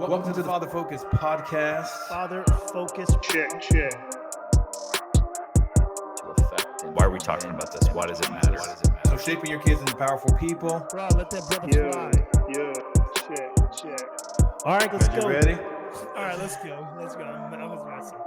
Welcome to the Father Focus podcast. Father Focus. Check. Why are we talking about this? Why does it matter? So shaping your kids into powerful people. Bro, let that brother fly. Check. All right, let's You go. ready? All right, let's go. I was messing.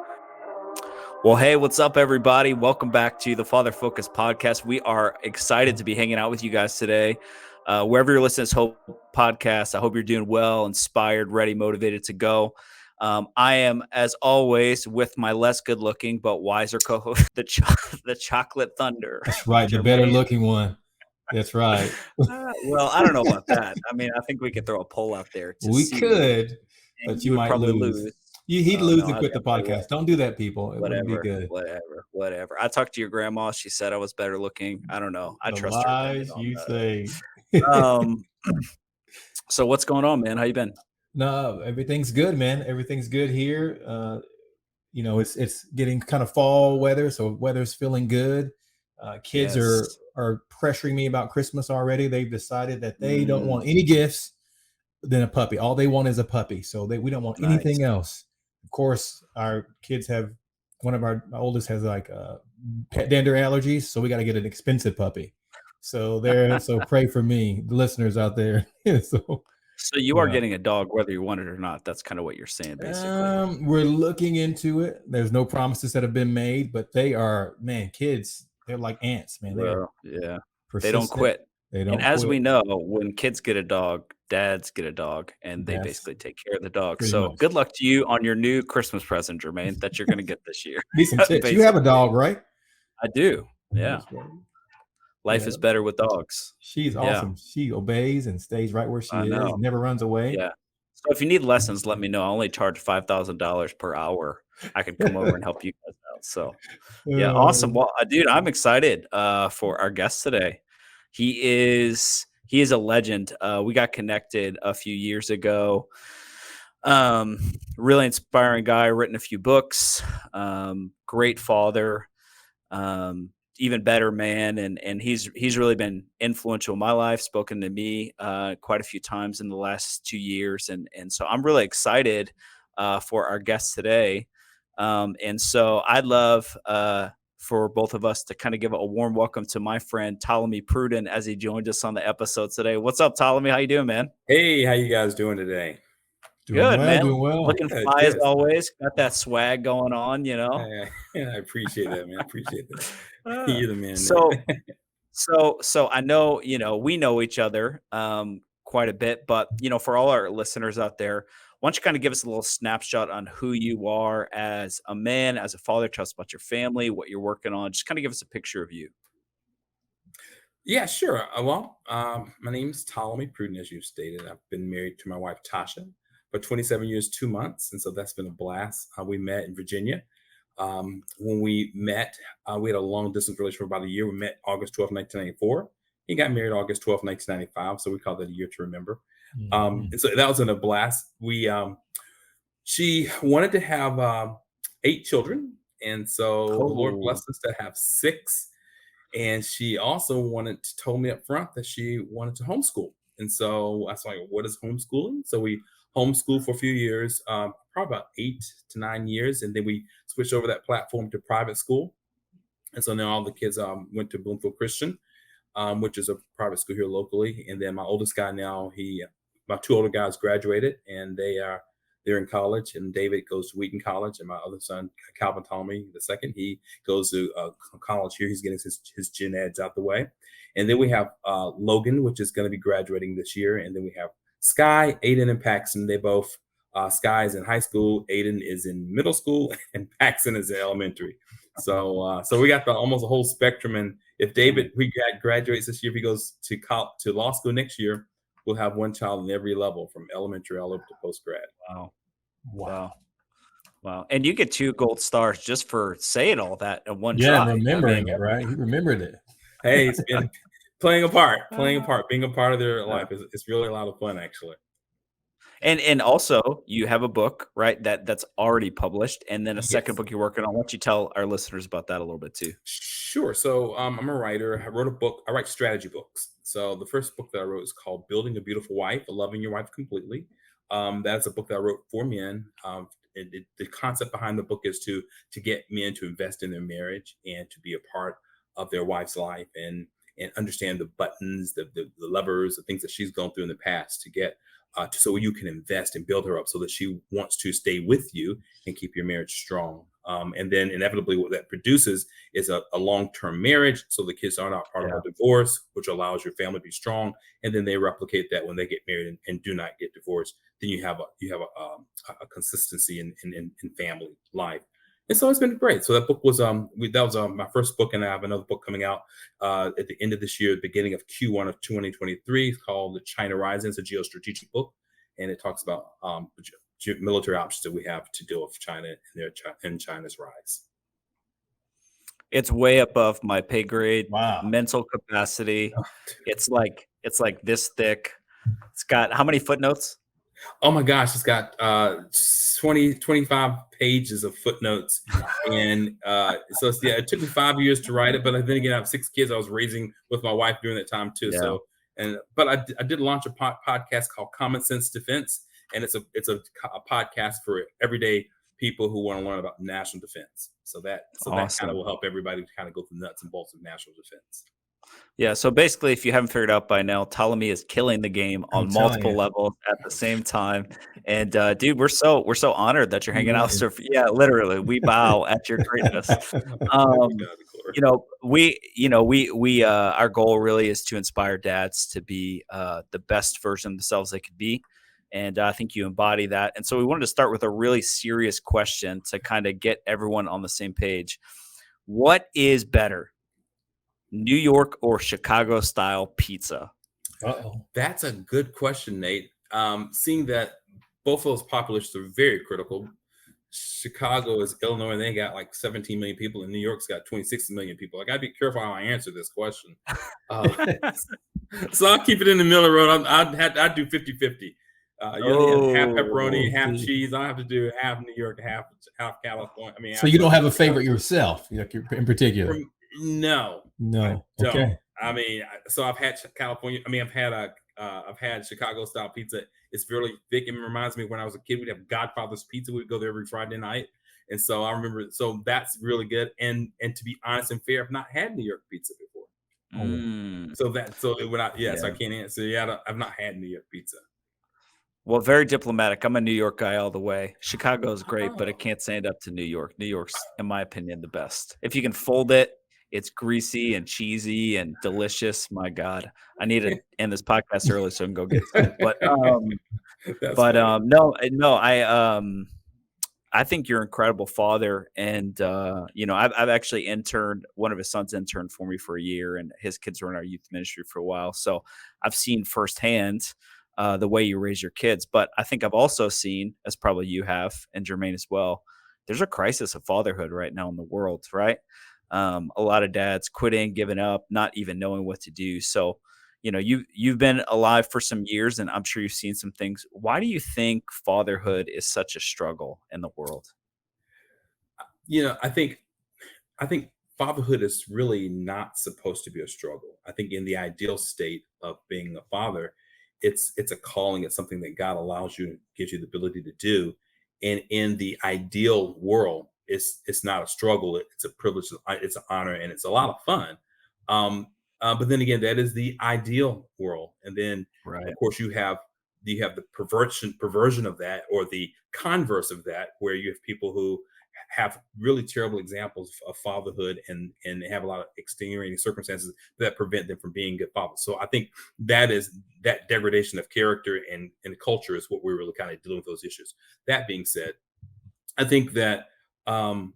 Well, hey, what's up, everybody? Welcome back to the Father Focus podcast. We are excited to be hanging out with you guys today. Wherever you're listening to this Hope podcast, I hope you're doing well, inspired, ready, motivated to go. I am, as always, with my less good-looking but wiser co-host, the Chocolate Thunder. That's right, the better looking one. That's right. Well, I don't know about that. I mean, I think we could throw a poll out there. We could, but you would might probably lose. He'd lose and quit the podcast. Win. Don't do that, people. It wouldn't be good. Whatever. I talked to your grandma. She said I was better looking. I don't know. I The trust lies her. you say. So what's going on, man? How you been? No, everything's good, man. Everything's good here. It's getting kind of fall weather, so weather's feeling good. Kids are pressuring me about Christmas already. They've decided that they don't want any gifts than a puppy. All they want is a puppy. So we don't want anything else. Of course, our kids have my oldest has like pet dander allergies, so we got to get an expensive puppy. So pray for me, the listeners out there. So you are getting a dog whether you want it or not. That's kind of what you're saying, basically. We're looking into it. There's no promises that have been made, but they are, man, kids. They're like ants, man. They don't quit. And as we know, when kids get a dog, dads get a dog, and they basically take care of the dog. So good luck to you on your new Christmas present, Jermaine, that you're going to get this year. Be some tips. You have a dog, right? I do. Yeah. Life is better with dogs. She's awesome. Yeah. She obeys and stays right where she is. Never runs away. Yeah. So if you need lessons, let me know. I only charge $5,000 per hour. I can come over and help you guys out. So yeah, awesome. Well, dude, I'm excited for our guest today. He is a legend. We got connected a few years ago. Really inspiring guy, written a few books, great father, even better man. And he's really been influential in my life, spoken to me quite a few times in the last 2 years. And so I'm really excited for our guest today. And so I'd love for both of us to kind of give a warm welcome to my friend Ptolemy Pruden as he joined us on the episide today. What's up, Ptolemy? How you doing, man? Hey, how you guys doing today? Good, man. Doing well. Looking fly as always. Got that swag going on, you know. I appreciate that, man. I appreciate that. You're the man. So I know, we know each other quite a bit, but for all our listeners out there, why don't you kind of give us a little snapshot on who you are as a man, as a father? Tell us about your family, what you're working on. Just kind of give us a picture of you. Yeah, sure. My name is Ptolemy Pruden, as you stated. I've been married to my wife, Tasha, for 27 years, 2 months. And so that's been a blast. We met in Virginia. When we met, we had a long distance relationship for about a year. We met August 12th, 1994. He got married August 12th, 1995. So we call that a year to remember. And so that was in a blast. She wanted to have 8 children. And so the Lord blessed us to have 6. And she also told me up front that she wanted to homeschool. And so I was like, what is homeschooling? So we homeschooled for a few years, probably about 8 to 9 years. And then we switched over that platform to private school. And so now all the kids went to Bloomfield Christian, which is a private school here locally. And then my oldest guy now, my 2 older guys graduated and they're in college, and David goes to Wheaton College, and my other son, Calvin Ptolemy II, he goes to college here. He's getting his gen eds out the way. And then we have Logan, which is going to be graduating this year. And then we have Sky, Aiden, and Paxton. They both, Sky is in high school, Aiden is in middle school, and Paxton is in elementary. So we got almost a whole spectrum. And if David graduates this year, if he goes to law school next year, we'll have one child in every level from elementary all over to post-grad. Wow. And you get 2 gold stars just for saying all that in one shot. Yeah, remembering it, right? He remembered it. Hey, it's been playing a part, being a part of their life. It's really a lot of fun, actually. And also you have a book, right? That's already published, and then a second book you're working on. Why don't you tell our listeners about that a little bit too? Sure. So I'm a writer. I wrote a book. I write strategy books. So the first book that I wrote is called Building a Beautiful Wife, Loving Your Wife Completely. That's a book that I wrote for men. The concept behind the book is to get men to invest in their marriage and to be a part of their wife's life and understand the buttons, the levers, the things that she's gone through in the past to get so you can invest and build her up so that she wants to stay with you and keep your marriage strong. And then inevitably what that produces is a long-term marriage. So the kids are not part of a divorce, which allows your family to be strong. And then they replicate that when they get married and do not get divorced. Then you have a consistency in family life. And so it's been great. So that book was my first book, and I have another book coming out at the end of this year, beginning of Q1 of 2023. It's called The China Rising. It's a geostrategic book, and it talks about military options that we have to deal with China and China's rise. It's way above my pay grade. Wow. Mental capacity. It's like this thick. It's got how many footnotes? Oh my gosh, it's got 25 pages of footnotes. And so it took me 5 years to write it, but then again, I have 6 kids I was raising with my wife during that time too. Yeah. But I did launch a podcast called Common Sense Defense, and it's a podcast for everyday people who want to learn about national defense. So that kind of will help everybody to kind of go through the nuts and bolts of national defense. Yeah, so basically, if you haven't figured out by now, Ptolemy is killing the game on multiple levels at the same time. And dude, we're so honored that you're hanging out. So yeah, literally, we bow at your greatness. We our goal really is to inspire dads to be the best version of themselves they could be. And I think you embody that. And so we wanted to start with a really serious question to kind of get everyone on the same page. What is better, New York or Chicago style pizza? That's a good question, Nate. Seeing that both of those populations are very critical. Chicago is Illinois, and they got like 17 million people, and New York's got 26 million people. I gotta be careful how I answer this question. So I'll keep it in the middle of the road. I'd do 50-50. You only have half pepperoni, half cheese. I have to do half New York, half California. I mean, so you don't have a favorite yourself, in particular? No. Okay. I mean, so I've had California. I mean, I've had Chicago style pizza. It's really thick. It reminds me when I was a kid, we'd have Godfather's Pizza. We'd go there every Friday night. And so I remember, so that's really good. And to be honest and fair, I've not had New York pizza before. So I can't answer. Yeah, I've not had New York pizza. Well, very diplomatic. I'm a New York guy all the way. Chicago is great, but it can't stand up to New York. New York's, in my opinion, the best. If you can fold it, it's greasy and cheesy and delicious. My God, I need to end this podcast early so I can go get some. I think you're an incredible father, and I've actually interned. One of his sons interned for me for a year, and his kids were in our youth ministry for a while. So I've seen firsthand the way you raise your kids. But I think I've also seen, as probably you have, and Jermaine as well, there's a crisis of fatherhood right now in the world, right? A lot of dads quitting, giving up, not even knowing what to do. So, you've been alive for some years, and I'm sure you've seen some things. Why do you think fatherhood is such a struggle in the world? I think fatherhood is really not supposed to be a struggle. I think in the ideal state of being a father, it's a calling. It's something that God allows you, gives you the ability to do. And in the ideal world, it's not a struggle. It's a privilege. It's an honor, and it's a lot of fun. But then again, that is the ideal world. And then, of course, you have the perversion of that, or the converse of that, where you have people who have really terrible examples of fatherhood and have a lot of extenuating circumstances that prevent them from being good fathers. So I think that degradation of character and culture is what we're really kind of dealing with those issues. That being said, I think that the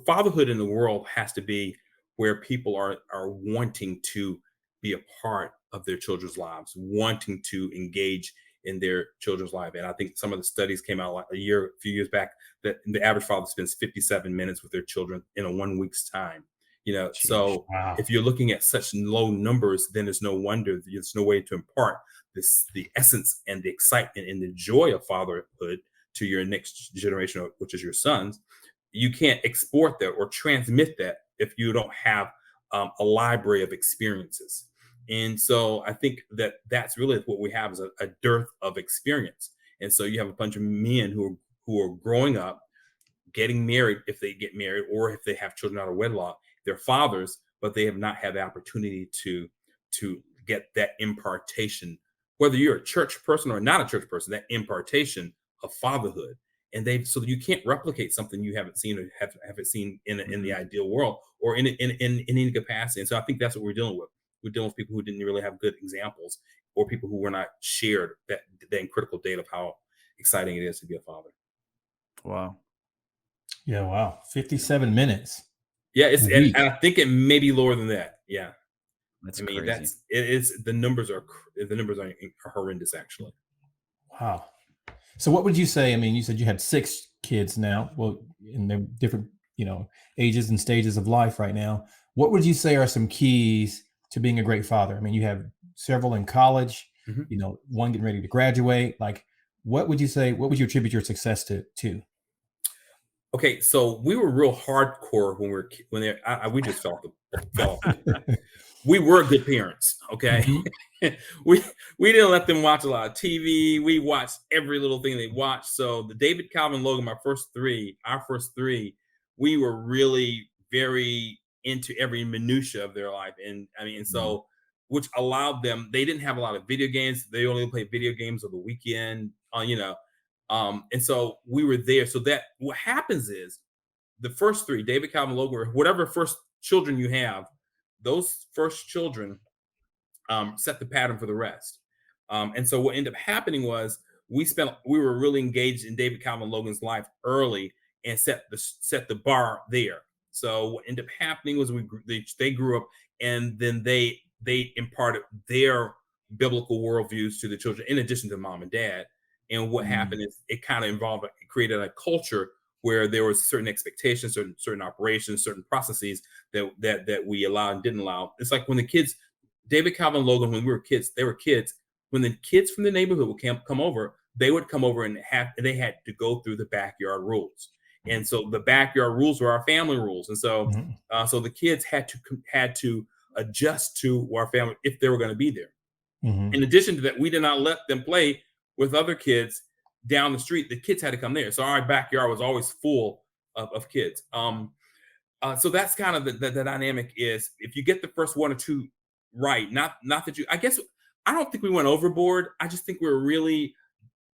fatherhood in the world has to be where people are wanting to be a part of their children's lives, wanting to engage in their children's life. And I think some of the studies came out like a few years back, that the average father spends 57 minutes with their children in a 1 week's time. So if you're looking at such low numbers, then there's no wonder there's no way to impart the essence and the excitement and the joy of fatherhood to your next generation, which is your sons. You can't export that or transmit that if you don't have a library of experiences. And so I think that that's really what we have is a dearth of experience. And so you have a bunch of men who are growing up, getting married if they get married, or if they have children out of wedlock, they're fathers, but they have not had the opportunity to get that impartation, whether you're a church person or not a church person, that impartation of fatherhood. And so you can't replicate something you haven't seen or haven't seen in the ideal world or in any capacity. And so I think that's what we're dealing with. We're dealing with people who didn't really have good examples, or people who were not shared that critical data of how exciting it is to be a father. Wow. Yeah. Wow. 57 minutes. Yeah, a and week. I think it may be lower than that. Yeah, That's I mean crazy. it is the numbers are horrendous actually. Wow. So what would you say? I mean, you said you had 6 kids now. Well, in their different, ages and stages of life right now. What would you say are some keys to being a great father? I mean, you have several in college, Mhm. one getting ready to graduate. Like, what would you say? What would you attribute your success to? Okay, so we were real hardcore when we just fell off. We were good parents, okay? Mhm. we didn't let them watch a lot of TV. We watched every little thing they watched. So the David, Calvin, Logan, our first three, we were really very into every minutia of their life. And I mean, so which allowed them, they didn't have a lot of video games. They only played video games on the weekend, and so we were there. So that what happens is the first three, David, Calvin, Logan, or whatever first children you have, those first children set the pattern for the rest. And so what ended up happening was we were really engaged in David, Calvin, Logan's life early and set the bar there. So what ended up happening was they grew up, and then they imparted their biblical worldviews to the children in addition to mom and dad. And what happened is it kind of it created a culture where there was certain expectations, certain operations, certain processes that we allowed and didn't allow. It's like when the kids, David, Calvin, Logan, when we were kids, they were kids. When the kids from the neighborhood would come over, they would come over and they had to go through the backyard rules. And so the backyard rules were our family rules. And so Mhm. so the kids had to adjust to our family if they were going to be there. Mhm. In addition to that, we did not let them play with other kids down the street. The kids had to come there. So our backyard was always full of kids. So that's kind of the dynamic is if you get the first one or two right, not that I guess I don't think we went overboard. I just think we were really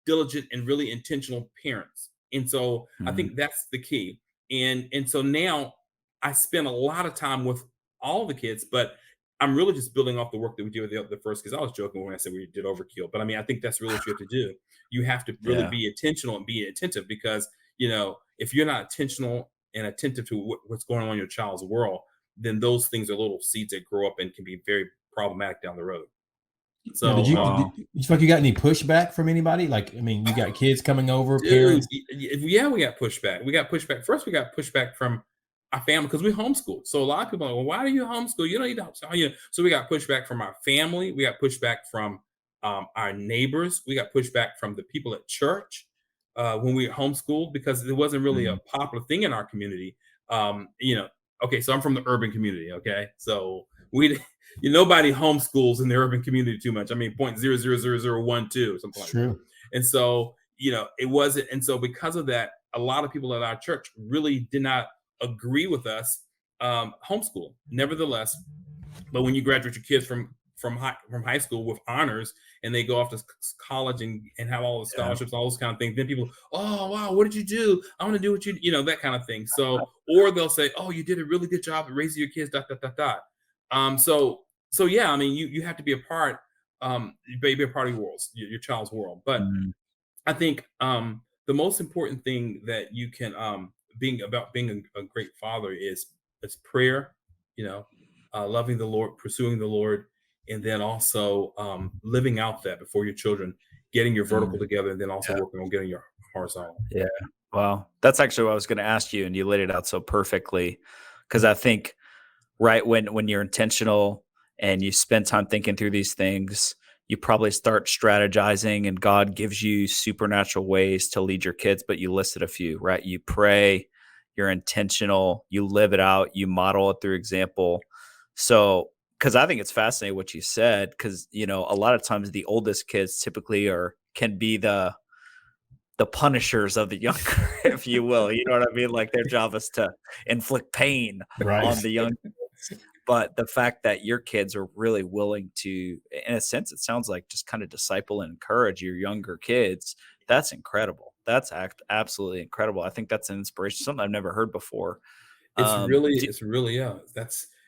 diligent and really intentional parents. And so I Mhm. think that's the key. And so now I spend a lot of time with all the kids, but I'm really just building off the work that we did with the first kids. I was joking when I said we did overkill, but I mean I think that's really what you have to do. You have to really Yeah. be intentional and be attentive because if you're not intentional and attentive to what's going on in your child's world, then those things are little seeds that grow up and can be very problematic down the road. Now, So Wow. did you feel like you got any pushback from anybody? Like, I mean, you got kids coming over, dude, parents. yeah, we got pushback. We got pushback. First, we got pushback from our family because we homeschool. So a lot of people are like, well, why do you homeschool? You don't need to homeschool. So we got pushback from our family. We got pushback from our neighbors. We got pushback from the people at church when we homeschooled because it wasn't really a Mhm. popular thing in our community. Okay, so I'm from the urban community. Okay, so we nobody homeschools in the urban community too much. I mean, 0.000012 or something It's like that. true. And so it wasn't. And so because of that, a lot of people at our church really did not agree with us homeschool. Nevertheless, but when you graduate your kids from high school with honors and they go off to college and have all the Yeah. scholarships, all those kind of things, then people, oh wow, what did you do? I want to do what that kind of thing. So, or they'll say, oh, you did a really good job at raising your kids. Dot dot dot dot. So yeah, I mean, you have to be a part, be a part of your world, your child's world. But Mhm. I think the most important thing that you can being a great father is prayer, loving the Lord, pursuing the Lord, and then also living out that before your children, getting your vertical Mhm. together, and then also Yeah. working on getting your horizontal. Yeah. Wow. That's actually what I was going to ask you, and you laid it out so perfectly. Because I think, right, when you're intentional and you spend time thinking through these things, you probably start strategizing, and God gives you supernatural ways to lead your kids. But you listed a few, right? You pray, you're intentional, you live it out, you model it through example. So because I think it's fascinating what you said, because a lot of times the oldest kids typically can be the punishers of the younger, if you will. You know what I mean? Like their job is to inflict pain Right. on the young kids. But the fact that your kids are really willing to, in a sense, it sounds like just kind of disciple and encourage your younger kids. That's incredible. That's absolutely incredible. I think that's an inspiration, something I've never heard before. It's really, Do- it's really, yeah,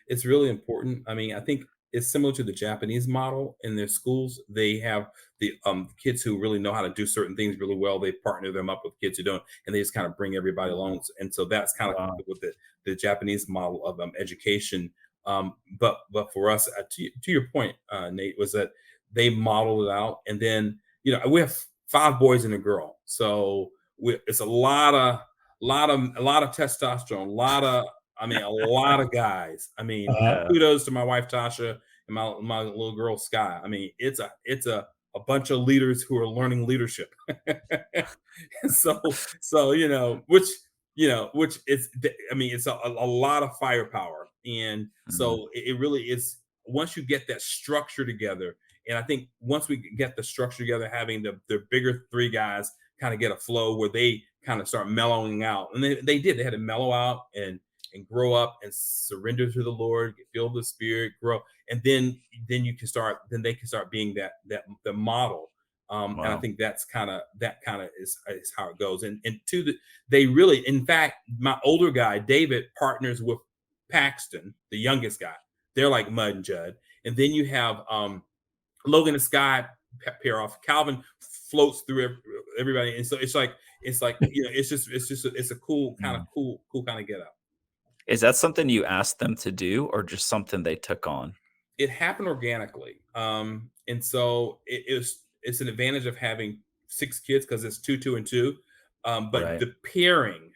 it's really important. I mean, I think it's similar to the Japanese model in their schools. They have the kids who really know how to do certain things really well. They partner them up with kids who don't, and they just kind of bring everybody along. And so that's kind of wow. with the Japanese model of education. But for us, to your point, Nate, was that they modeled it out, and then we have 5 boys and a girl, so it's a lot of testosterone, a lot of guys. I mean, Uh, kudos to my wife Tasha and my little girl Sky. I mean, it's a bunch of leaders who are learning leadership. So which is, I mean, it's a lot of firepower, and Mhm. so it really is. Once you get that structure together, and I think once we get the structure together, having the bigger 3 guys kind of get a flow where they kind of start mellowing out, and they had to mellow out and grow up and surrender to the Lord, feel the Spirit, grow, and then they can start being the model. And I Wow. think that kind of is how it goes. And they really, in fact, my older guy David partners with Paxton, the youngest guy. They're like Mud and Judd, and then you have Logan and Sky pair off. Calvin floats through everybody, and so it's like it's a Mm. cool kind of get up. Is that something you asked them to do, or just something they took on? It happened organically, and so it's an advantage of having 6 kids because it's two and two. But Right. the pairing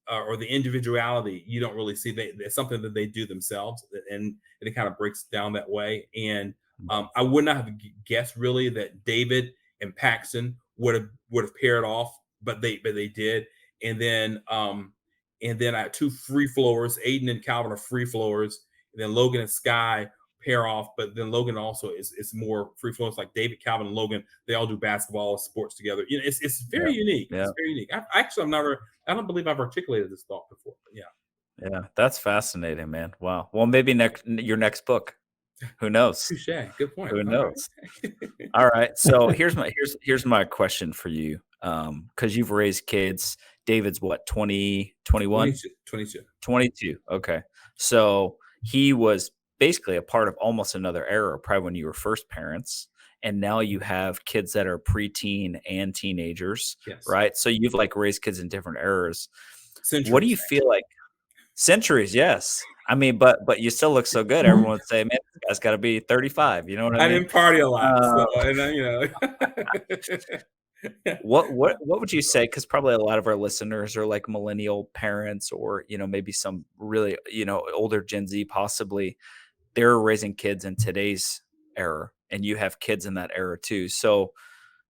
or the individuality, you don't really see. It's something that they do themselves, and it kind of breaks down that way. And I would not have guessed really that David and Paxton would have paired off, but they did. And then I had 2 free flowers. Aiden and Calvin are free flowers, and then Logan and Sky pair off. But then Logan also is more free flowers, like David, Calvin, and Logan. They all do basketball sports together. It's Yeah. very unique. Yeah. It's very unique. I don't believe I've articulated this thought before. But yeah, Yeah. That's fascinating, man. Wow. Well, maybe your next book. Who knows? touche. Good point. Who All knows? right. All right. So here's my question for you. Because you've raised kids. David's what, 20, 21? 22, 22. 22. Okay. So he was basically a part of almost another era, probably when you were first parents. And now you have kids that are preteen and teenagers, Yes. right? So you've like raised kids in different eras. What do Centuries. you feel like? Centuries, yes. I mean, but you still look so good. Everyone would say, man, this guy's got to be 35. You know what I I mean? didn't party a lot, Uh, so and what would you say? Because probably a lot of our listeners are like millennial parents, or maybe some really older Gen Z, possibly. They're raising kids in today's era, and you have kids in that era too. So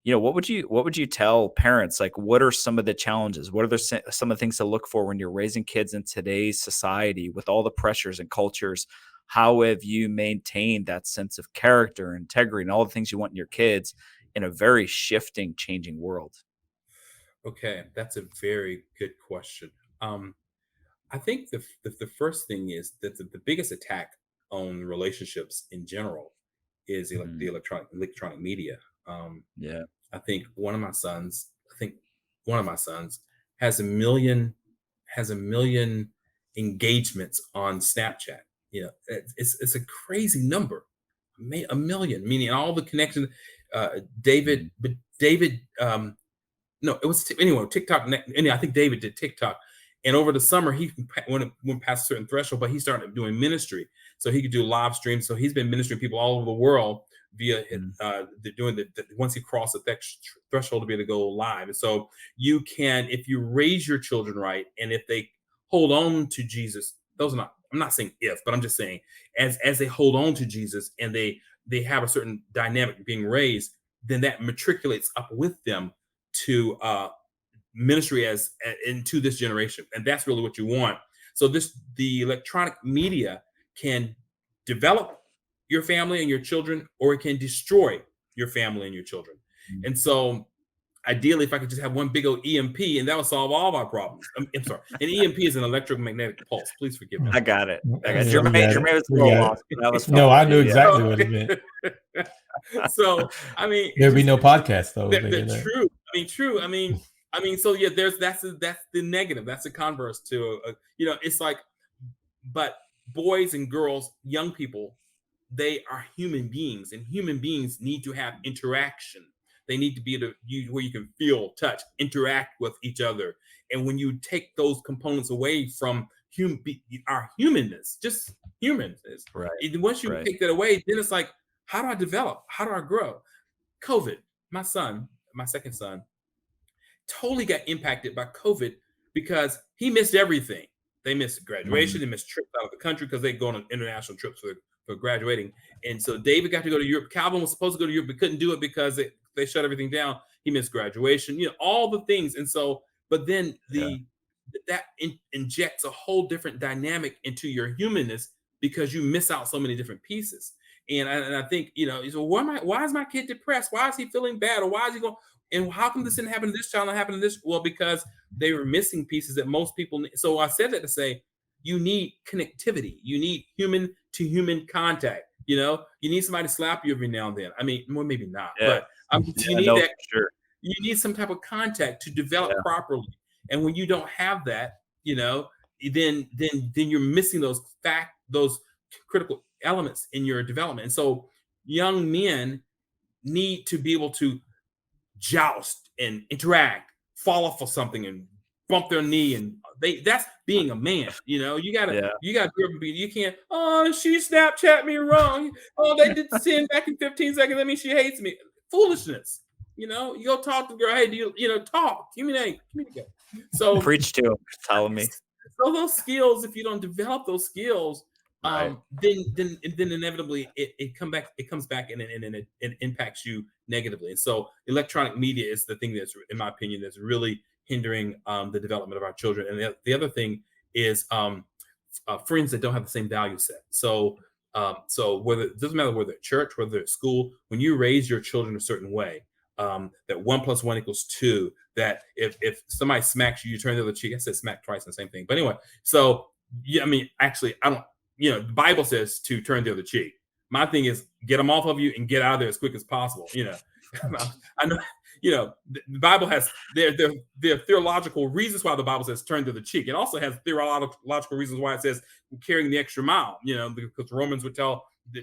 what would you tell parents? Like, what are some of the challenges? What are some of the things to look for when you're raising kids in today's society with all the pressures and cultures? How have you maintained that sense of character, integrity, and all the things you want in your kids in a very shifting, changing world? Okay, that's a very good question. Um, I think the first thing is that the biggest attack on relationships in general is the Mhm. electronic media. Um, Yeah. I think one of my sons has a million engagements on Snapchat. It's a crazy number, a million, meaning all the connections. Mhm. David, no, it was anyway TikTok. And I think David did TikTok, and over the summer he went past a certain threshold, but he started doing ministry, so he could do live streams. So he's been ministering people all over the world via Mhm. doing once he crossed the threshold to be able to go live. And so you can, if you raise your children right, and if they hold on to Jesus, those are not. I'm not saying if, but I'm just saying as they hold on to Jesus and they have a certain dynamic being raised, then that matriculates up with them to ministry into this generation, and that's really what you want. So the electronic media can develop your family and your children, or it can destroy your family and your children. And so ideally, if I could just have one big old EMP and that would solve all of our problems. I'm sorry. An EMP is an electromagnetic pulse. Please forgive me. I got it. Yeah, Jermaine was a we little got it. lost, but that was No, fine. I knew Yeah. exactly what it meant. So, I mean, There'd be no podcast though. if they they're did that. true. True. So yeah, that's the negative. That's the converse to, it's like, but boys and girls, young people, they are human beings, and human beings need to have interaction. They need to be where you can feel, touch, interact with each other. And when you take those components away from our humanness, just humanness, Right. and once you take that away, then it's like, how do I develop? How do I grow? COVID, my second son, totally got impacted by COVID because he missed everything. They missed graduation. They missed trips out of the country because they go on international trips for graduating. And so David got to go to Europe. Calvin was supposed to go to Europe, but couldn't do it because they shut everything down. He missed graduation, all the things. And so, but then that injects a whole different dynamic into your humanness because you miss out so many different pieces. And I think, so why is my kid depressed? Why is he feeling bad? Or why is he going? And how come this didn't happen to this child and happen to this? Well, because they were missing pieces that most people need. So I said that to say, you need connectivity. You need human to human contact. You need somebody to slap you every now and then. Well, maybe not, but you need that. Sure. You need some type of contact to develop properly. And when you don't have that, then you're missing those critical elements in your development. And so young men need to be able to joust and interact, fall off of something and bump their knee, and that's being a man. You gotta you can't, she Snapchat me wrong. They did send back in 15 seconds. That means she hates me. Foolishness. You go talk to the girl. Hey, do you talk? Communicate. So preach to him, telling me. So those skills, if you don't develop those skills, then inevitably it comes back and it impacts you negatively. And so electronic media is the thing that's, in my opinion, that's really hindering the development of our children. And the other thing is friends that don't have the same value set. So whether it doesn't matter whether at church, whether at school, when you raise your children a certain way, that 1 + 1 = 2, that if somebody smacks you, you turn the other cheek. I said smack twice in the same thing. But anyway, so actually, I don't. The Bible says to turn the other cheek. My thing is get them off of you and get out of there as quick as possible. I know. The Bible has their theological reasons why the Bible says turn the other cheek. It also has theological reasons why it says carrying the extra mile. Because Romans would tell the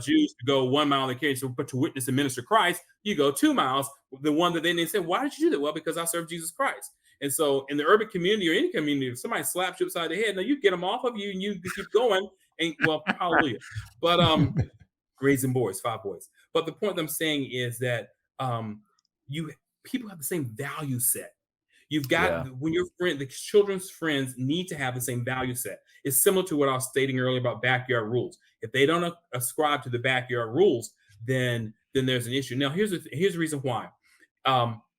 Jews to go 1 mile. They carry, but to witness and minister Christ, you go 2 miles. The one that they say, why did you do that? Well, because I serve Jesus Christ. And so in the urban community or any community, if somebody slaps you upside the head, now you get them off of you and you keep going. And well, hallelujah. But raising boys, 5 boys. But the point that I'm saying is that people have the same value set. You've got when your the children's friends need to have the same value set. It's similar to what I was stating earlier about backyard rules. If they don't ascribe to the backyard rules, then there's an issue. Now here's the reason why.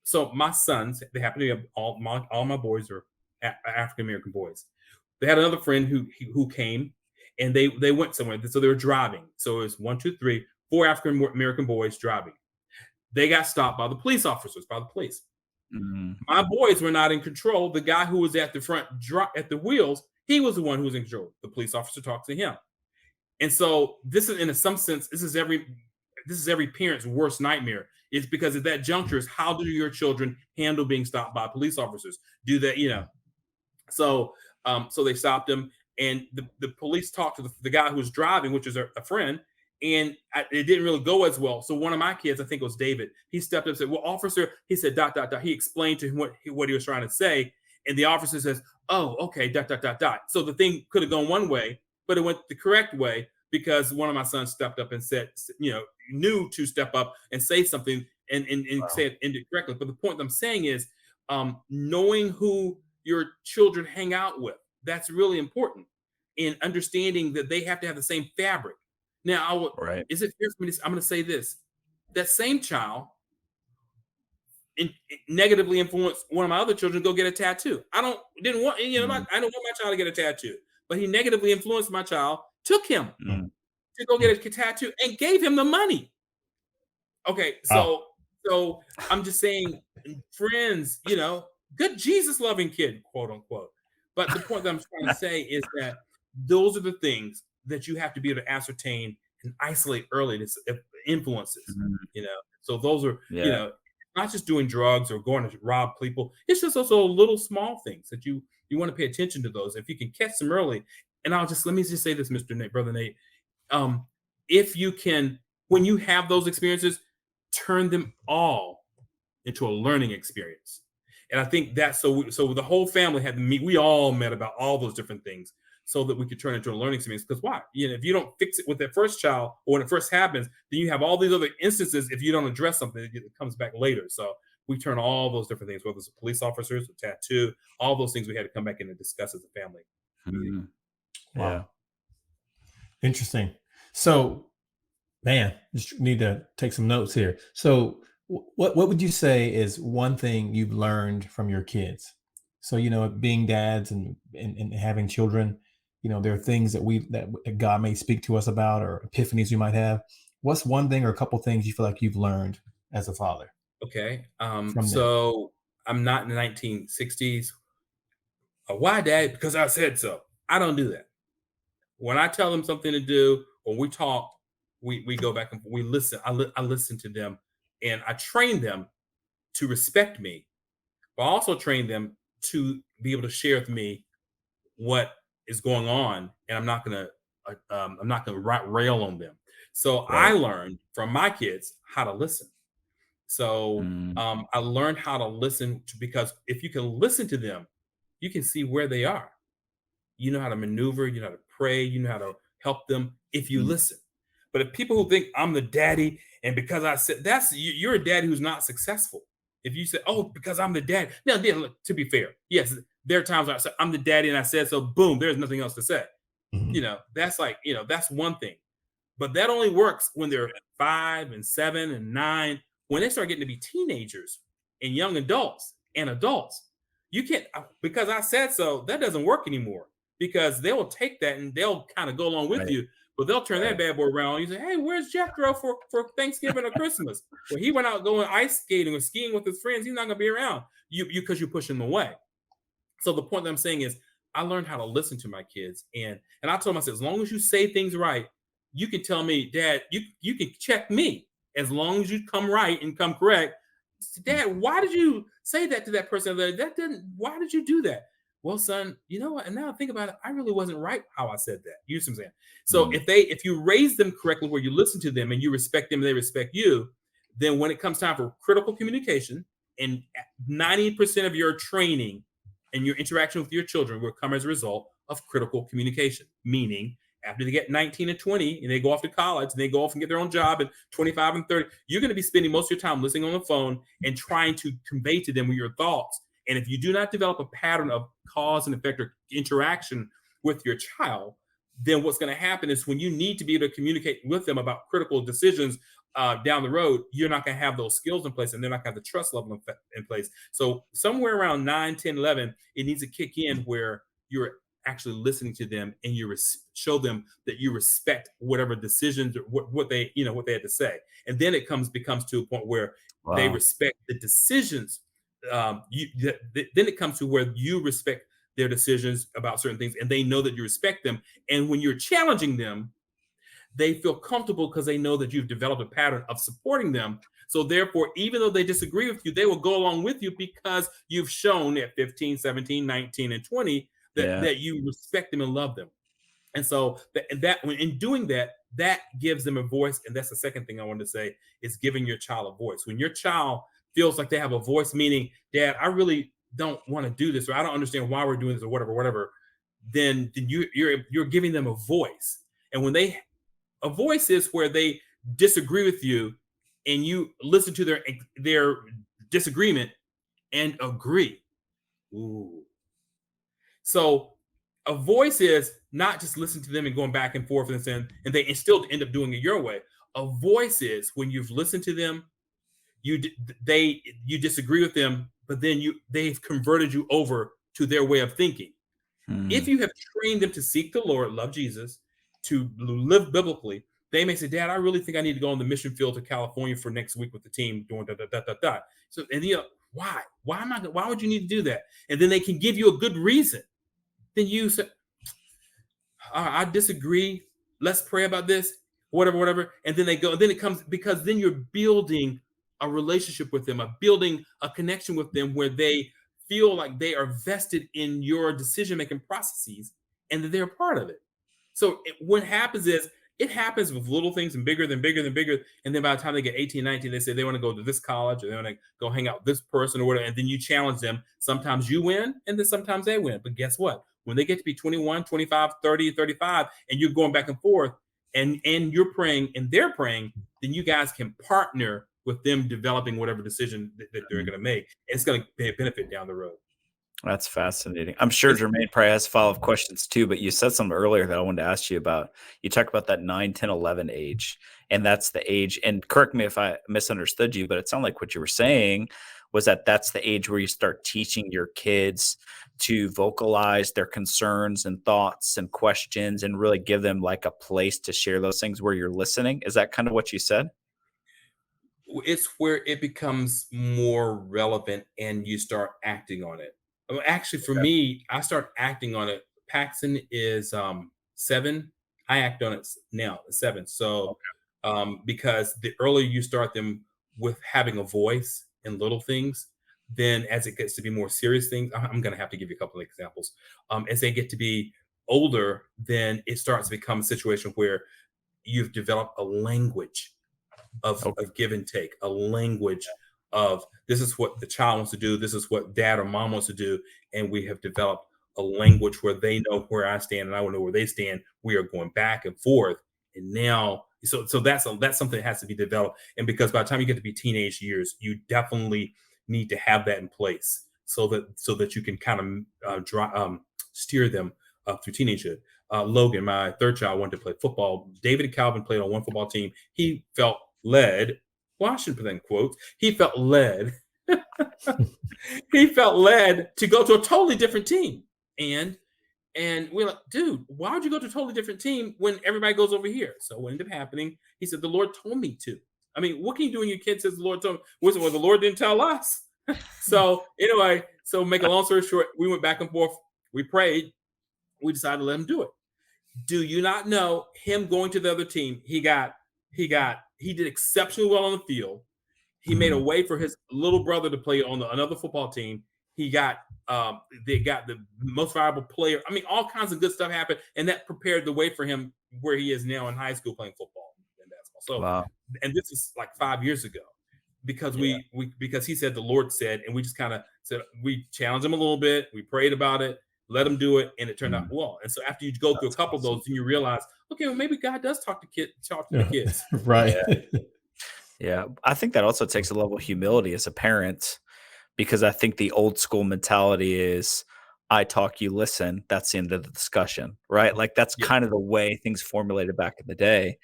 So my sons, they happen to be all my boys are African American boys. They had another friend who came, and they went somewhere. So they were driving. So it was 1, 2, 3, 4 African American boys driving. They got stopped by the police officers, by the police. Mm-hmm. My boys were not in control. The guy who was at the front at the wheels, he was the one who was in control. The police officer talked to him. And so this is, in some sense, this is every parent's worst nightmare. It's because at that juncture is, how do your children handle being stopped by police officers? Do that, So they stopped him, and the police talked to the guy who was driving, which is a friend, and it didn't really go as well. So one of my kids, I think it was David, he stepped up and said, well, officer, he said, ... He explained to him what he was trying to say, and the officer says, oh, okay, ... So the thing could have gone one way, but it went the correct way because one of my sons stepped up and said, knew to step up and say something and say it incorrectly. But the point that I'm saying is knowing who your children hang out with, that's really important, in understanding that they have to have the same fabric. Now, is it fair for me I'm going to say this? That same child negatively influenced one of my other children to go get a tattoo. I didn't want my child to get a tattoo, but he negatively influenced my child took him Mm. to go get a tattoo and gave him the money. Okay, Wow. so I'm just saying, friends, good Jesus loving kid, quote unquote. But the point that I'm trying to say is that those are the things that you have to be able to ascertain and isolate early. This influences, Mhm. So those are, Yeah. not just doing drugs or going to rob people. It's just also little small things that you want to pay attention to those. If you can catch them early, and let me just say this, Mr. Nate, Brother Nate, if you can, when you have those experiences, turn them all into a learning experience. And I think that's so the whole family had to meet. We all met about all those different things so that we could turn it into a learning experience. Because why? If you don't fix it with that first child or when it first happens, then you have all these other instances. If you don't address something, it comes back later. So we turn all those different things, whether it's a police officers, a tattoo, all those things we had to come back in and discuss as a family meeting. Mhm. Wow. Yeah. Interesting. So, man, just need to take some notes here. So, what would you say is one thing you've learned from your kids? So, being dads and having children, there are things that God may speak to us about or epiphanies we might have. What's one thing or a couple things you feel like you've learned as a father Okay. from them? So I'm not in the 1960s. Why, Dad? Because I said so. I don't do that. When I tell them something to do or we talk, we go back and we listen. I listen to them and I train them to respect me, but I also train them to be able to share with me what is going on, and I'm not gonna rail on them. So I Right. learned from my kids how to listen. So Mm. I learned how to listen because if you can listen to them, you can see where they are. You know how to maneuver, you know how to pray, you know how to help them if you Mm. listen. But if people who think I'm the daddy, and because I said you're a daddy who's not successful. If you say, "Oh, because I'm the dad," now, look, to be fair, yes, there are times where I say I'm the daddy and I said so. Boom, there's nothing else to say. Mhm. That's like that's one thing. But that only works when they're 5 and 7 and 9. When they start getting to be teenagers and young adults and adults, you can't because I said so. That doesn't work anymore because they will take that and they'll kind of go along with Right. you, but they'll turn that Right. bad boy around. You say, "Hey, where's Jethro for Thanksgiving or Christmas?" Well, he went out going ice skating or skiing with his friends. He's not going to be around you because you push him away. So the point that I'm saying is I learned how to listen to my kids and I told myself as long as you say things right, you can tell me, Dad, you can check me as long as you come right and come correct. Dad, why did you say that to that person? That didn't why did you do that? Well, son, you know what? And now I think about it, I really wasn't right how I said that. You see what I'm saying? So Mm. if you raise them correctly where you listen to them and you respect them and they respect you, then when it comes time for critical communication and 90% of your training and your interaction with your children will come as a result of critical communication. Meaning, after they get 19 and 20 and they go off to college and they go off and get their own job at 25 and 30, you're going to be spending most of your time listening on the phone and trying to convey to them your thoughts. And if you do not develop a pattern of cause and effect or interaction with your child, then what's going to happen is when you need to be able to communicate with them about critical decisions down the road, you're not going to have those skills in place and they're not going to have the trust level in place. So somewhere around 9, 10, 11, it needs to kick in where you're actually listening to them and you show them that you respect whatever decisions or what they what they had to say. And then it becomes to a point where they Wow. respect the decisions. Then it comes to where you respect their decisions about certain things and they know that you respect them. And when you're challenging them, they feel comfortable because they know that you've developed a pattern of supporting them. So therefore, even though they disagree with you, they will go along with you because you've shown at 15, 17, 19, and 20 Yeah. that you respect them and love them. And so in doing that, that gives them a voice. And that's the second thing I wanted to say is giving your child a voice. When your child feels like they have a voice, meaning, Dad, I really don't want to do this, or I don't understand why we're doing this, or whatever, then you're giving them a voice. And when a voice is where they disagree with you and you listen to their disagreement and agree. Ooh. So a voice is not just listening to them and going back and forth and they still end up doing it your way. A voice is when you've listened to them, you disagree with them, but then they've converted you over to their way of thinking. If Mm. you have trained them to seek the Lord, love Jesus, to live biblically, they may say, Dad, I really think I need to go on the mission field to California for next week with the team doing da da da da da. So, and why? Why would you need to do that? And then they can give you a good reason. Then you say, I disagree. Let's pray about this, whatever. And then they go, and then it comes, because then you're building a relationship with them, building a connection with them where they feel like they are vested in your decision-making processes and that they're a part of it. So what happens is, it happens with little things and bigger. And then by the time they get 18, 19, they say they want to go to this college or they want to go hang out with this person or whatever. And then you challenge them. Sometimes you win and then sometimes they win. But guess what? When they get to be 21, 25, 30, 35, and you're going back and forth and you're praying and they're praying, then you guys can partner with them developing whatever decision that they're going to make. It's going to be a benefit down the road. That's fascinating. I'm sure Jermaine probably has follow-up questions too, but you said something earlier that I wanted to ask you about. You talked about that 9, 10, 11 age, and that's the age, and correct me if I misunderstood you, but it sounded like what you were saying was that that's the age where you start teaching your kids to vocalize their concerns and thoughts and questions and really give them like a place to share those things where you're listening. Is that kind of what you said? It's where it becomes more relevant and you start acting on it. Actually, for me, I start acting on it. Paxton is 7. I act on it now, 7. So because the earlier you start them with having a voice in little things, then as it gets to be more serious things, I'm going to have to give you a couple of examples. As they get to be older, then it starts to become a situation where you've developed a language of give and take, a language of this is what the child wants to do, this is what dad or mom wants to do, and we have developed a language where they know where I stand and I will know where they stand. We are going back and forth, and now so that's something that has to be developed. And because by the time you get to be teenage years, you definitely need to have that in place so that you can kind of steer them through teenagehood. Logan, my third child, wanted to play football. David and Calvin played on one football team. He felt led. Well, I should put that in quotes. He felt led. He felt led to go to a totally different team. And we're like, dude, why would you go to a totally different team when everybody goes over here? So what ended up happening, he said, the Lord told me to. I mean, what can you do when your kid says the Lord told me? Well, the Lord didn't tell us. So anyway, so make a long story short, we went back and forth. We prayed. We decided to let him do it. Do you not know him going to the other team? He did exceptionally well on the field. He made a way for his little brother to play on another football team. They got the most valuable player. I mean, all kinds of good stuff happened, and that prepared the way for him where he is now in high school playing football and basketball. So, wow. And this is like 5 years ago, because because he said the Lord said, and we just kind of said, we challenged him a little bit. We prayed about it, let him do it, and it turned out well. And so after you go through a couple of those, then you realize, okay, well, maybe God does talk to the kids, right? Yeah, I think that also takes a level of humility as a parent, because I think the old school mentality is I talk, you listen. That's the end of the discussion, right? Like that's kind of the way things formulated back in the day.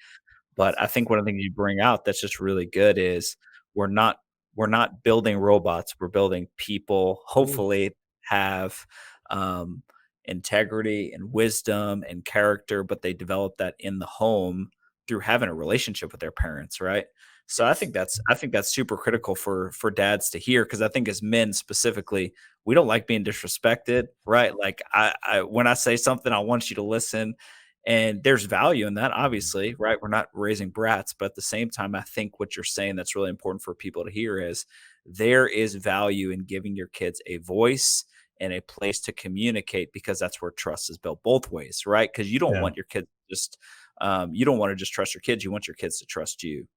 But I think one of the things you bring out that's just really good is we're not building robots. We're building people. Hopefully have integrity and wisdom and character, but they develop that in the home through having a relationship with their parents, right? So I think that's super critical for dads to hear, because I think as men specifically, we don't like being disrespected, right? Like I when I say something, I want you to listen, and there's value in that, obviously, right? We're not raising brats, but at the same time, I think what you're saying that's really important for people to hear is there is value in giving your kids a voice and a place to communicate, because that's where trust is built both ways, right? Because you don't want your kids just you don't want to just trust your kids. You want your kids to trust you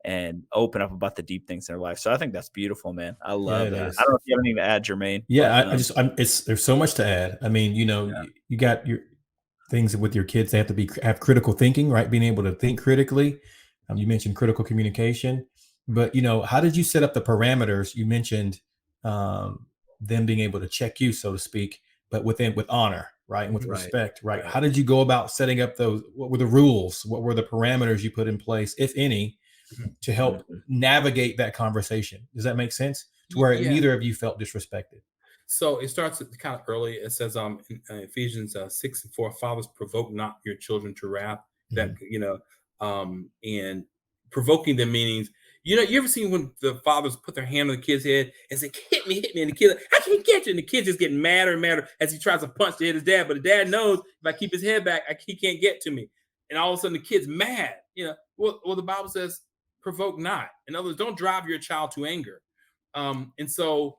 and open up about the deep things in their life. So I think that's beautiful, man. I love that. I don't know if you have anything to add, Jermaine. Yeah, but, there's so much to add. I mean, you got your things with your kids. They have to have critical thinking, right? Being able to think critically. You mentioned critical communication, but how did you set up the parameters? You mentioned them being able to check you, so to speak, but with honor, right? And with respect, right? How did you go about setting up those? What were the rules? What were the parameters you put in place, if any, to help navigate that conversation? Does that make sense? To where neither of you felt disrespected. So it starts kind of early. It says in Ephesians 6:4, fathers, provoke not your children to wrath, that and provoking them meanings. You ever seen when the fathers put their hand on the kid's head and say, hit me, and the kid, I can't get you, and the kid just getting madder and madder as he tries to punch his dad, but the dad knows if I keep his head back, he can't get to me. And all of a sudden the kid's mad. Well, the Bible says, provoke not. In other words, don't drive your child to anger. And so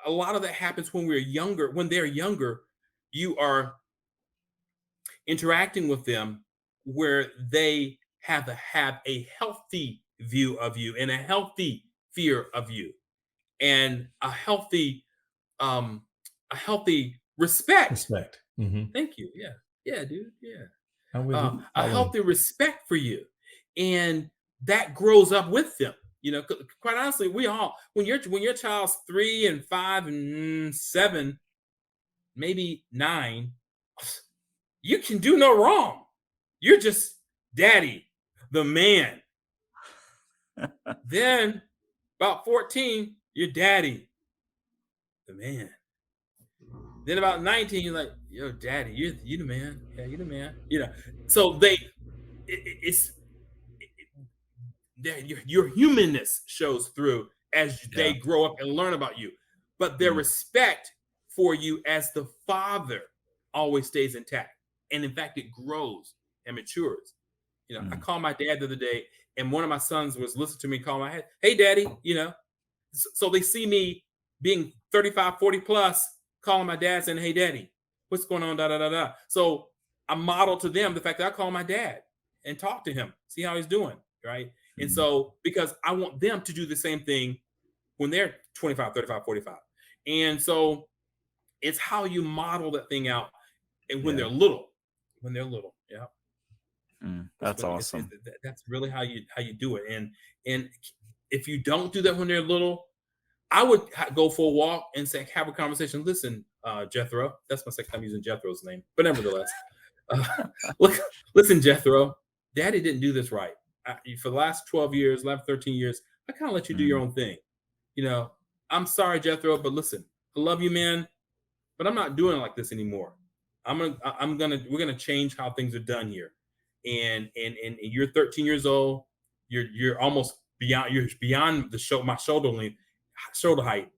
a lot of that happens when we're younger. When they're younger, you are interacting with them where they have a healthy view of you and a healthy fear of you and a healthy respect. Mm-hmm. Thank you. Yeah, dude. Yeah. I'm with you. A healthy respect for you, and that grows up with them. Quite honestly, we all, when your child's 3 and 5 and 7, maybe 9, you can do no wrong. You're just daddy, the man. Then about 14, you're daddy, the man. Then about 19, you're like, yo, daddy, you the man. Yeah, you the man. So your humanness shows through as they grow up and learn about you, but their respect for you as the father always stays intact, and in fact, it grows and matures. I called my dad the other day, and one of my sons was listening to me call my head, hey, daddy. So they see me being 35, 40 plus, calling my dad saying, hey, daddy, what's going on? Da da da da. So I model to them the fact that I call my dad and talk to him, see how he's doing, right? And so, because I want them to do the same thing when they're 25, 35, 45. And so it's how you model that thing out, and when they're little. Yeah. That's awesome. That's really how you do it. And if you don't do that when they're little, I would go for a walk and say, have a conversation. Listen, Jethro, that's my second time using Jethro's name, but nevertheless, listen, Jethro, daddy didn't do this right. For the last 12 years, 11, 13 years, I kind of let you do your own thing. I'm sorry, Jethro, but listen, I love you, man, but I'm not doing it like this anymore. We're gonna change how things are done here. And you're 13 years old. You're almost beyond. You're beyond my shoulder height.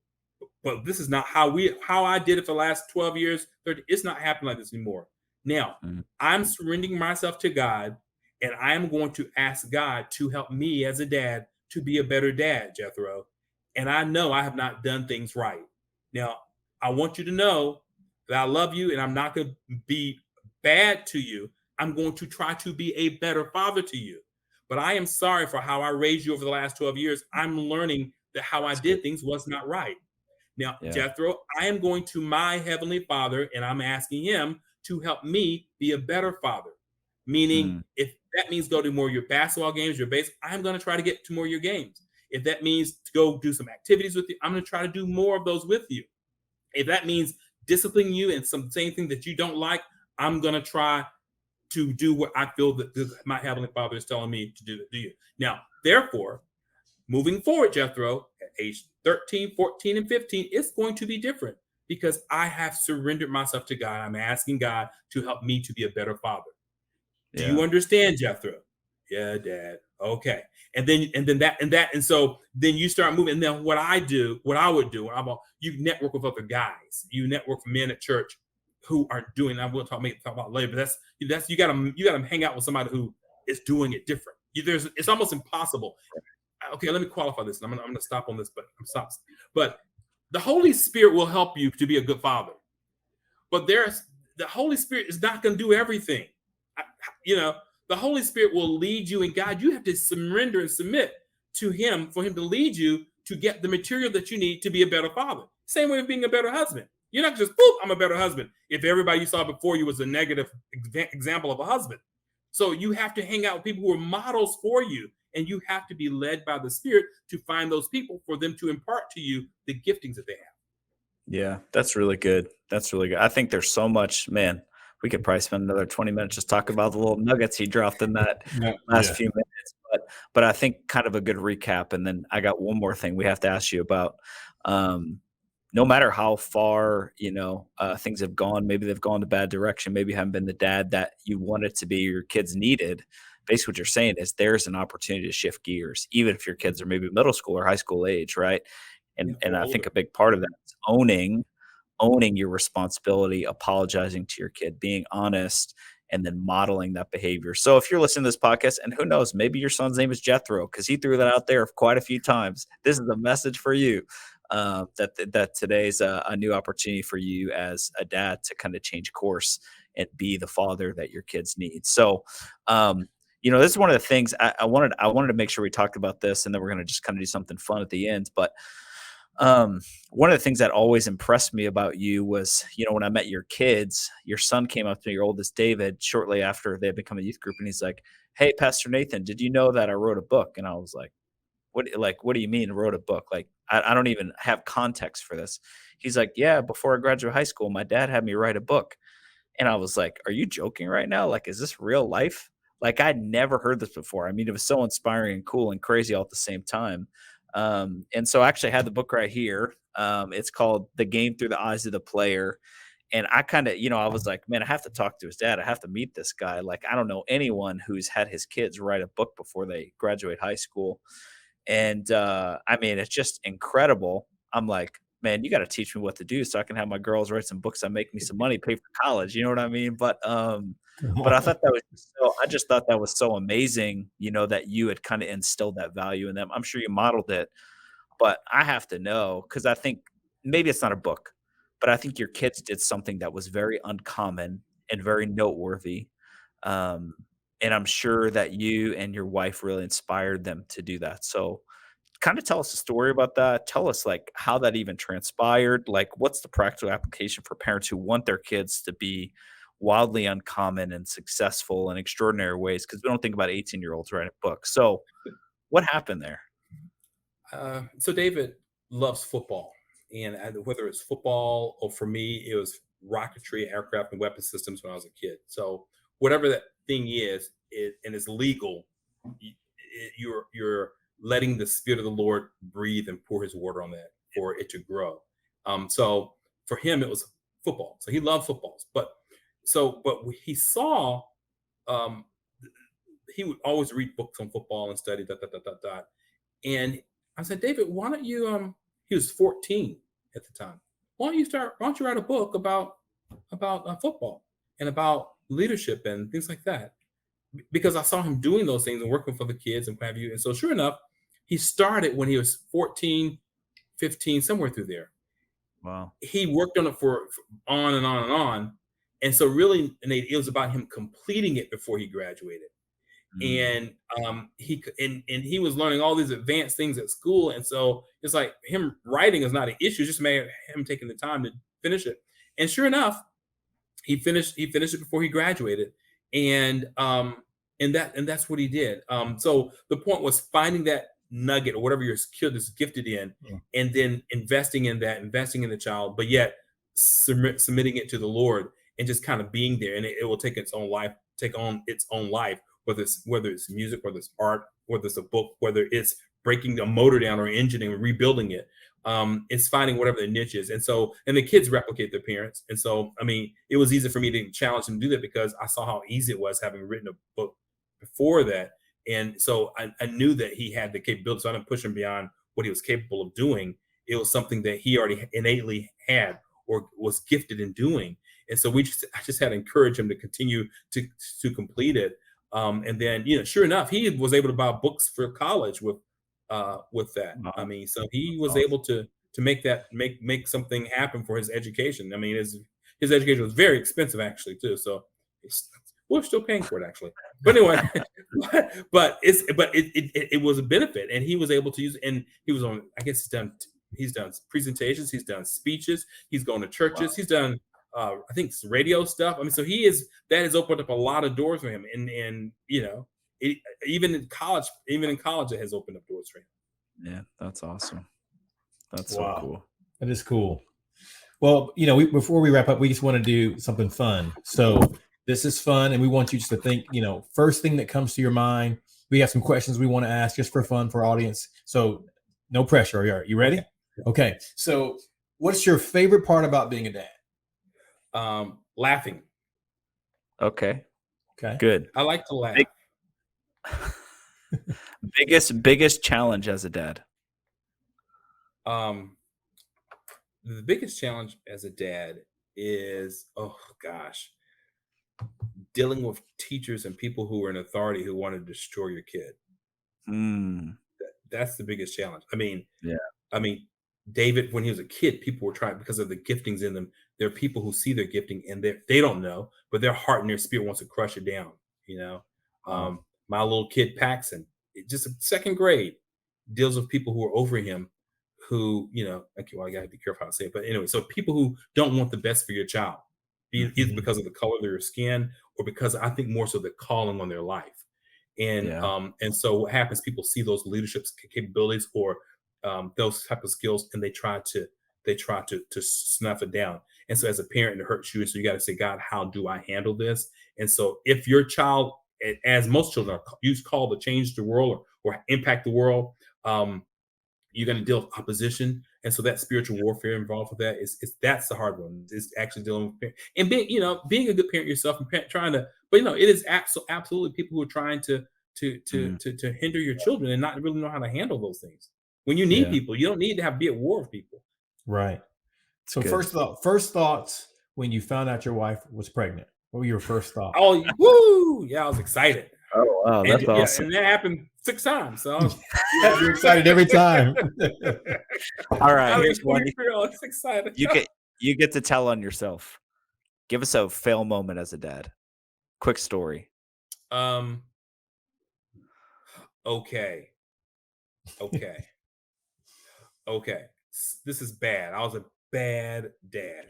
But this is not how I did it for the last 12 years. 30, it's not happening like this anymore. Now I'm surrendering myself to God, and I am going to ask God to help me as a dad to be a better dad, Jethro. And I know I have not done things right. Now I want you to know that I love you, and I'm not going to be bad to you. I'm going to try to be a better father to you. But I am sorry for how I raised you over the last 12 years. I'm learning that how I did things was not right. Now, Jethro, I am going to my heavenly Father, and I'm asking him to help me be a better father. Meaning, if that means go to more of your basketball games, your base, I'm going to try to get to more of your games. If that means to go do some activities with you, I'm going to try to do more of those with you. If that means disciplining you and some same thing that you don't like, I'm going to try to do what I feel that my heavenly Father is telling me to do you. Now, therefore, moving forward, Jethro, at age 13, 14, and 15, it's going to be different because I have surrendered myself to God. I'm asking God to help me to be a better father. Do you understand, Jethro? Yeah, Dad. Okay. And so then you start moving. And then what I would do, you network with other guys. You network with men at church who are doing. I will talk about later, but that's you gotta hang out with somebody who is doing it different. It's almost impossible. Okay, let me qualify this. I'm gonna stop on this, but I'm stopping. But the Holy Spirit will help you to be a good father. But the Holy Spirit is not going to do everything. The Holy Spirit will lead you and guide. You have to surrender and submit to him for him to lead you to get the material that you need to be a better father. Same way of being a better husband. You're not just, boop, I'm a better husband, if everybody you saw before you was a negative example of a husband. So you have to hang out with people who are models for you, and you have to be led by the Spirit to find those people for them to impart to you the giftings that they have. Yeah, that's really good. I think there's so much, man. We could probably spend another 20 minutes just talking about the little nuggets he dropped in that last few minutes. But I think kind of a good recap. And then I got one more thing we have to ask you about. no matter how far, things have gone, maybe they've gone to bad direction, maybe you haven't been the dad that you wanted to be, or your kids needed. Basically what you're saying is there's an opportunity to shift gears, even if your kids are maybe middle school or high school age, right? Yeah, And or I think older. a big part of that is owning your responsibility, apologizing to your kid, being honest, and then modeling that behavior. So if you're listening to this podcast, and who knows, maybe your son's name is Jethro, because he threw that out there quite a few times. This is a message for you, that today's a new opportunity for you as a dad to kind of change course and be the father that your kids need. So, this is one of the things I wanted to make sure we talked about this, and then we're going to just kind of do something fun at the end. But one of the things that always impressed me about you was, when I met your kids, your son came up to me, your oldest David, shortly after they had become a youth group, and he's like, "Hey, Pastor Nathan, did you know that I wrote a book?" And I was like, what do you mean wrote a book? Like, I don't even have context for this. He's like, "Yeah, before I graduated high school, my dad had me write a book." And I was like, "Are you joking right now? Like, is this real life?" Like, I'd never heard this before. I mean, it was so inspiring and cool and crazy all at the same time. And so I actually had the book right here. It's called The Game Through the Eyes of the Player. And I kind of, I was like, man, I have to talk to his dad. I have to meet this guy. Like, I don't know anyone who's had his kids write a book before they graduate high school. And I mean, it's just incredible. I'm like, man, you got to teach me what to do so I can have my girls write some books that make me some money, pay for college. You know what I mean? But I thought that was I just thought that was so amazing, that you had kind of instilled that value in them. I'm sure you modeled it, but I have to know, because I think maybe it's not a book, but I think your kids did something that was very uncommon and very noteworthy. Um, and I'm sure that you and your wife really inspired them to do that. So kind of tell us a story about that. Tell us like how that even transpired. Like, what's the practical application for parents who want their kids to be wildly uncommon and successful in extraordinary ways? Because we don't think about 18-year-olds writing books. So what happened there? So David loves football, and whether it's football or for me, it was rocketry, aircraft, and weapon systems when I was a kid. So whatever that thing is, and it's legal, you're letting the Spirit of the Lord breathe and pour His water on that for it to grow. So for him, it was football. So he loved footballs, but he saw, he would always read books on football and study dot. And I said, "David, why don't you?" He was 14 at the time. Why don't you write a book about football and about leadership and things like that? Because I saw him doing those things and working for the kids and what have you. And so, sure enough, he started when he was 14, 15, somewhere through there. Wow. He worked on it for on and on and on. And so, really, Nate, it was about him completing it before he graduated. And he was learning all these advanced things at school, and so it's like him writing is not an issue, just him taking the time to finish it. And sure enough, he finished it before he graduated, and that's what he did. So the point was finding that nugget or whatever your kid is gifted in, and then investing in the child, but yet submitting it to the Lord and just kind of being there, and it will take on its own life. Whether it's music, whether it's art, whether it's a book, whether it's breaking a motor down or engine and rebuilding it, it's finding whatever the niche is. And the kids replicate their parents. And so, I mean, it was easy for me to challenge him to do that because I saw how easy it was having written a book before that. And so I knew that he had the capability. So I didn't push him beyond what he was capable of doing. It was something that he already innately had or was gifted in doing. And so I just had to encourage him to continue to complete it. And then, sure enough, he was able to buy books for college with that. Wow. I mean, so he was able to make something happen for his education. I mean, his education was very expensive actually too. So we're still paying for it actually. But anyway, but it was a benefit, and he was able to use. And he was on. I guess he's done presentations. He's done speeches. He's gone to churches. Wow. He's done. I think radio stuff. I mean, so that has opened up a lot of doors for him, and even in college, it has opened up doors for him. Yeah, that's awesome. That's Wow. so cool. That is cool. Well, before we wrap up, we just want to do something fun. So this is fun, and we want you just to think, first thing that comes to your mind. We have some questions we want to ask just for fun for our audience. So no pressure. Are you ready? Okay. So What's your favorite part about being a dad? Laughing. Okay. Okay. Good. I like to laugh. Biggest challenge as a dad. The biggest challenge as a dad is, oh gosh, dealing with teachers and people who are in authority who want to destroy your kid. That's the biggest challenge. I mean, David, when he was a kid, people were trying, because of the giftings in them. There are people who see their gifting and they don't know, but their heart and their spirit wants to crush it down. My little kid Paxton, just second grade, deals with people who are over him, who, okay, well, I gotta be careful how I say it, but anyway, so people who don't want the best for your child, either because of the color of their skin or because, I think, more so the calling on their life. And so what happens, people see those leadership capabilities or those type of skills, and they try to snuff it down. And so as a parent, it hurts you. And so you got to say, God, how do I handle this? And so if your child, as most children are called to change the world or impact the world, you're going to deal with opposition. And so that spiritual warfare involved with that that's the hard one. Is actually dealing with and being a good parent yourself and trying to, but it is absolutely people who are trying to hinder your children and not really know how to handle those things. When you need people, you don't need to be at war with people. Right. So first thoughts when you found out your wife was pregnant. What were your first thoughts? Oh, woo! Yeah, I was excited. Oh, wow, that's awesome. And that happened 6 times. So you're excited every time. All right, here's one. I was excited. You get to tell on yourself. Give us a fail moment as a dad. Quick story. Okay. This is bad. I was a bad dad.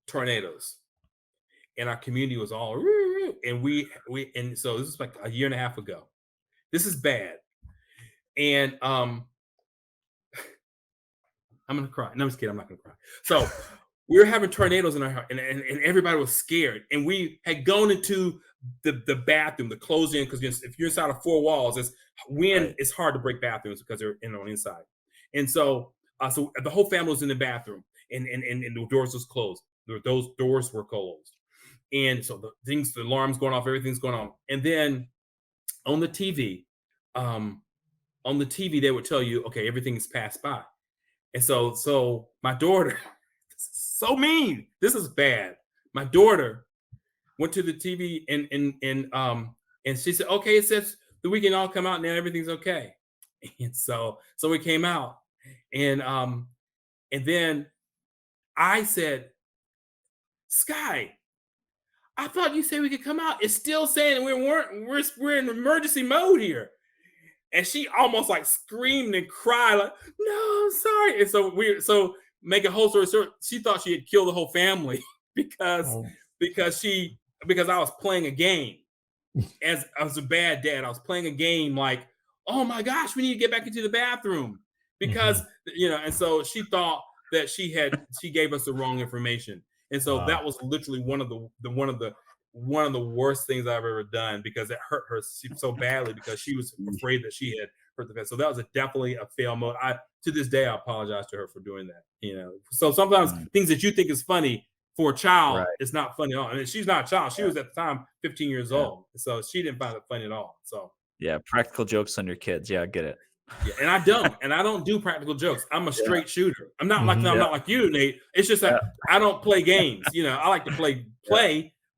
Tornadoes. And our community was all, and so this is like a year and a half ago. This is bad. And I'm gonna cry. No, I'm just kidding. I'm not gonna cry. So we were having tornadoes in our house, and everybody was scared. And we had gone into the bathroom, the closed in, because if you're inside of 4 walls, it's hard to break bathrooms because they're on the inside. And so so the whole family was in the bathroom, and the doors was closed. Those doors were closed. And so the alarms going off, everything's going on. And then on the TV, they would tell you, okay, everything is passed by. And so my daughter, so mean. This is bad. My daughter went to the TV and she said, okay, it says that we can all come out now, everything's okay. And so we came out, and then I said, Sky, I thought you said we could come out. It's still saying we're in emergency mode here. And she almost like screamed and cried, like, no, I'm sorry. And so make a whole story short, she thought she had killed the whole family because I was playing a game. As I was a bad dad, I was playing a game like, oh my gosh, we need to get back into the bathroom because and so she thought that she gave us the wrong information. And so that was literally one of the worst things I've ever done, because it hurt her so badly because she was afraid that she had hurt the pet. So that was definitely a fail mode. To this day, I apologize to her for doing that. So sometimes things that you think is funny for a child, it's not funny at all. I mean, she's not a child. She was at the time 15 years old. So she didn't find it funny at all. So practical jokes on your kids. Yeah, I get it. Yeah, and I don't do practical jokes. I'm a straight shooter. I'm not I'm not like you, Nate. It's just that I don't play games. I like to play,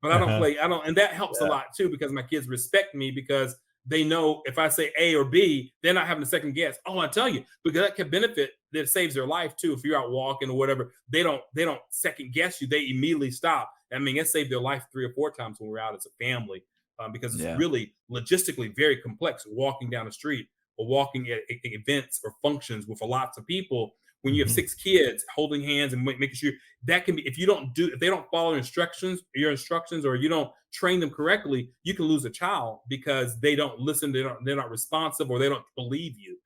but I don't play. And that helps a lot too, because my kids respect me because they know if I say A or B, they're not having a second guess. Oh, I tell you, because that can benefit. That saves their life too. If you're out walking or whatever, they don't second guess you. They immediately stop. I mean, it saved their life 3 or 4 times when we're out as a family, because it's really logistically very complex walking down the street or walking at events or functions with lots of people. When you have 6 kids holding hands and making sure that can be, if they don't follow your instructions or you don't train them correctly, you can lose a child because they don't listen, they're not responsive, or they don't believe you,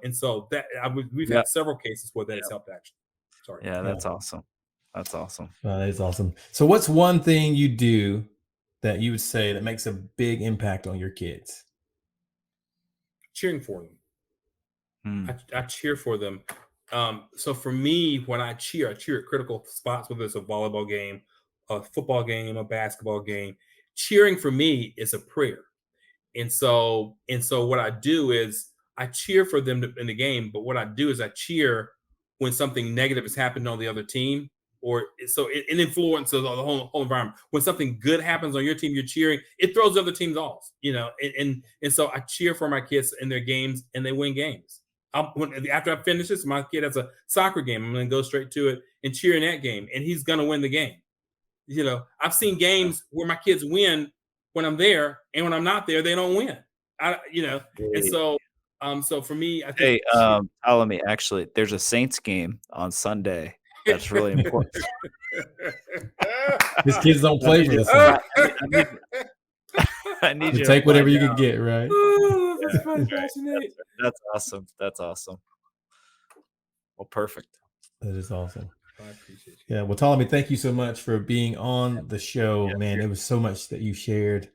and so that we've had several cases where that has helped actually. Sorry. Yeah, that's awesome. That's awesome. That is awesome. So what's one thing you do that you would say that makes a big impact on your kids? Cheering for them. I cheer for them So for me, when I cheer at critical spots, whether it's a volleyball game, a football game, a basketball game. Cheering for me is a prayer. And so what I do is I cheer for them in the game, but what I do is I cheer when something negative has happened on the other team, or so it influences the whole environment. When something good happens on your team, you're cheering, it throws the other teams off, and so I cheer for my kids in their games, and they win games. After I finish this, my kid has a soccer game. I'm going to go straight to it and cheer in that game, and he's going to win the game. I've seen games where my kids win when I'm there, and when I'm not there, they don't win. And so for me, I think. Hey, Ptolemy, actually, there's a Saints game on Sunday. That's really important. His kids don't play for this. I need you to take whatever you can can get, right? Oh, that's fascinating. That's awesome. That's awesome. Well, perfect. That is awesome. I appreciate you. Yeah. Well, Ptolemy, thank you so much for being on the show, man. It was so much that you shared.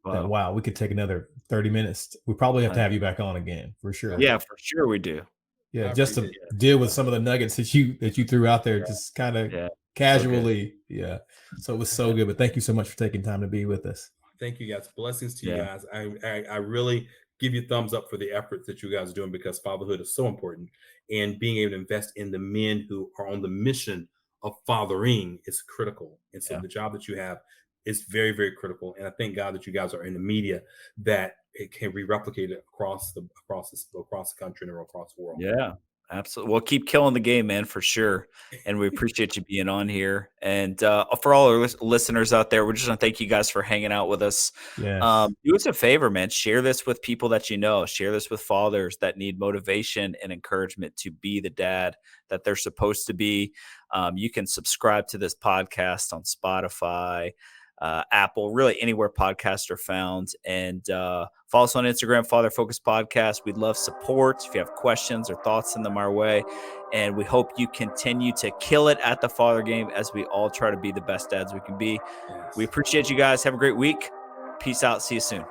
That, wow, we could take another 30 minutes. We probably have to have you back on again for sure. Yeah, for sure we do. Yeah, just to deal with some of the nuggets that you threw out there, just kind of casually. Yeah. So it was so good. But thank you so much for taking time to be with us. Thank you, guys. Blessings to you guys. I really give you thumbs up for the efforts that you guys are doing, because fatherhood is so important, and being able to invest in the men who are on the mission of fathering is critical. And so the job that you have is very, very critical. And I thank God that you guys are in the media, that it can be replicated across the country and across the world. Yeah, absolutely. Well, keep killing the game, man, for sure. And we appreciate you being on here. And for all our listeners out there, we're just going to thank you guys for hanging out with us. Yes. Do us a favor, man. Share this with people that you know. Share this with fathers that need motivation and encouragement to be the dad that they're supposed to be. You can subscribe to this podcast on Spotify, Apple, really anywhere podcasts are found. And follow us on Instagram, Father Focus Podcast. We'd love support. If you have questions or thoughts, send them our way. And we hope you continue to kill it at the father game as we all try to be the best dads we can be. Yes. We appreciate you guys. Have a great week. Peace out. See you soon.